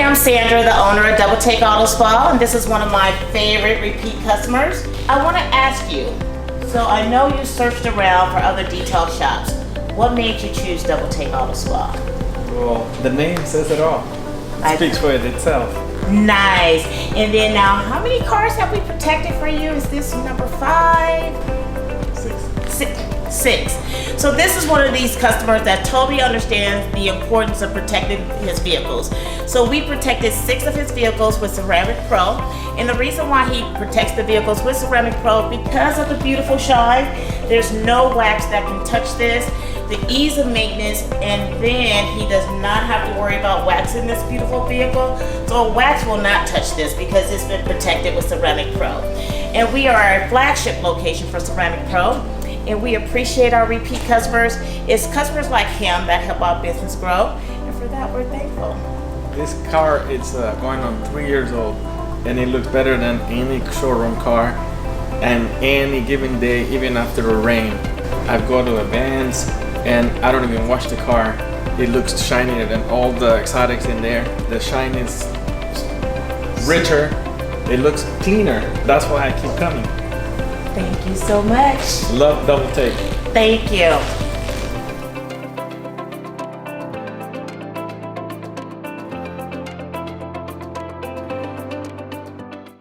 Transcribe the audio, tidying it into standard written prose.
Hi, I'm Sandra, the owner of DoubleTake Auto Spa, and this is one of my favorite repeat customers. I want to ask you, so I know you searched around for other detail shops. What made you choose DoubleTake Auto Spa? Well, the name says it all. It speaks for it itself. Nice. And then now, how many cars have we protected for you? Is this number 5? 6. So this is one of these customers that totally understands the importance of protecting his vehicles. So we protected 6 of his vehicles with Ceramic Pro. And the reason why he protects the vehicles with Ceramic Pro, because of the beautiful shine, there's no wax that can touch this, the ease of maintenance, and then he does not have to worry about waxing this beautiful vehicle. So wax will not touch this because it's been protected with Ceramic Pro. And we are a flagship location for Ceramic Pro. And we appreciate our repeat customers. It's customers like him that help our business grow, and for that we're thankful. This car is going on 3 years old, and it looks better than any showroom car. And any given day, even after the rain, I go to events and I don't even wash the car. It looks shinier than all the exotics in there. The shine is richer. It looks cleaner. That's why I keep coming. Thank you so much. Love DoubleTake. Thank you.